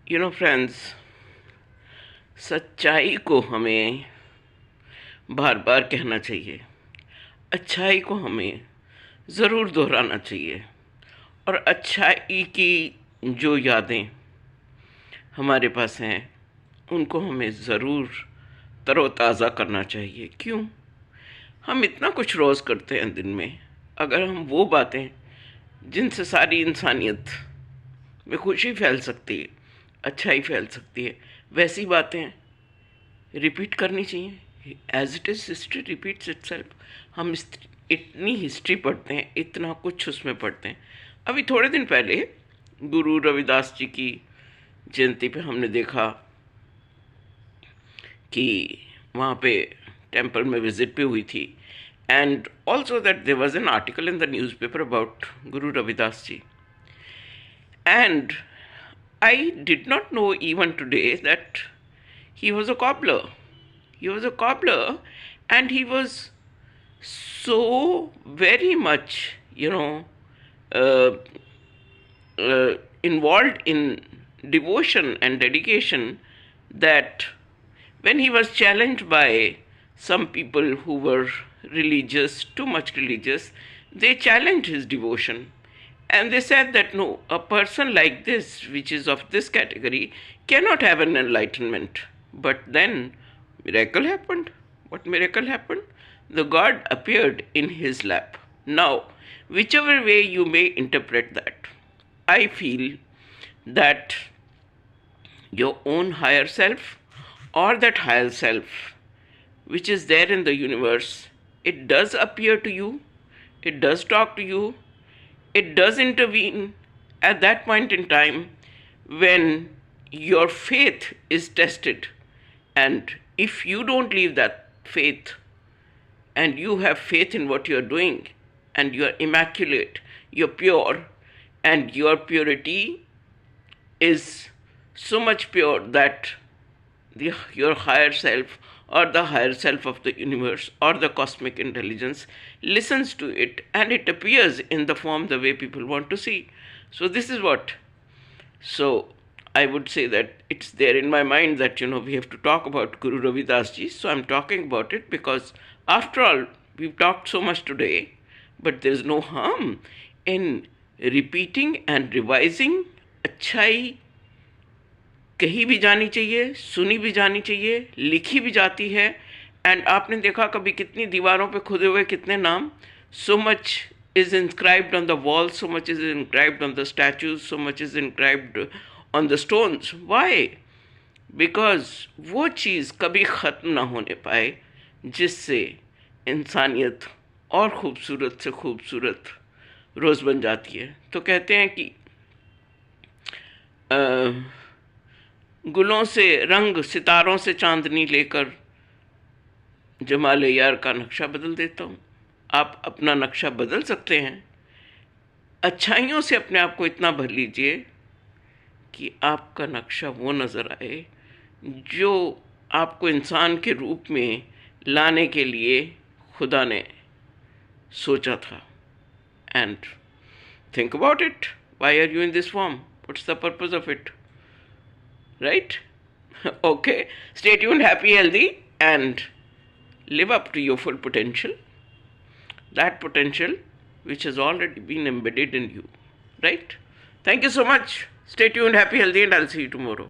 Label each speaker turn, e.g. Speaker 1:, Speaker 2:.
Speaker 1: Friends, सच्चाई को हमें बार बार कहना चाहिए। अच्छाई को हमें ज़रूर दोहराना चाहिए। और अच्छाई की जो यादें हमारे पास हैं उनको हमें ज़रूर तरोताज़ा करना चाहिए। क्यों? हम इतना कुछ रोज़ करते हैं दिन में, अगर हम वो बातें जिनसे सारी इंसानियत में खुशी फैल सकती है, अच्छाई फैल सकती है, वैसी बातें रिपीट करनी चाहिए। As it is history repeats itself. हम इतनी हिस्ट्री पढ़ते हैं, इतना कुछ उसमें पढ़ते हैं। अभी थोड़े दिन पहले गुरु रविदास जी की जयंती पे हमने देखा कि वहाँ पे टेम्पल में विजिट भी हुई थी, and also that there was an article in the newspaper about Guru Ravidas ji. And I did not know even today that he was a cobbler. He was a cobbler, and he was so very much, uh, involved in devotion and dedication that when he was challenged by some people who were religious, too much religious, they challenged his devotion. And they said that no, a person like this, which is of this category, cannot have an enlightenment. But then, miracle happened. What miracle happened? The God appeared in his lap. Now, whichever way you may interpret that, I feel that your own higher self, or that higher self which is there in the universe, it does appear to you, it does talk to you, it does intervene at that point in time when your faith is tested. And if you don't leave that faith, and you have faith in what you're doing, and you're immaculate, you're pure, and your purity is so much pure that your higher self, or the higher self of the universe, or the cosmic intelligence listens to it, and it appears in the form the way people want to see. So this is what. So I would say that it's there in my mind that we have to talk about Guru Ravidas ji. So I'm talking about it because after all, we've talked so much today, but there's no harm in repeating and revising. अच्छाई कही भी जानी चाहिए, सुनी भी जानी चाहिए, लिखी भी जाती है। एंड आपने देखा कभी कितनी दीवारों पे खुदे हुए कितने नाम, so much is inscribed on the wall, so much is inscribed on the statues, so much is inscribed on the stones. Why? Because वो चीज़ कभी ख़त्म ना होने पाए, जिससे इंसानियत और ख़ूबसूरत से ख़ूबसूरत रोज़ बन जाती है. तो कहते हैं कि गुलों से रंग, सितारों से चांदनी लेकर जमाले यार का नक्शा बदल देता हूँ. आप अपना नक्शा बदल सकते हैं. अच्छाइयों से अपने आप को इतना भर लीजिए कि आपका नक्शा वो नज़र आए जो आपको इंसान के रूप में लाने के लिए खुदा ने सोचा था. And think about it. Why are you in this form? What's the purpose of it? Right? Okay. Stay tuned, happy, healthy, and live up to your full potential. That potential which has already been embedded in you. Right? Thank you so much. Stay tuned, happy, healthy, and I'll see you tomorrow.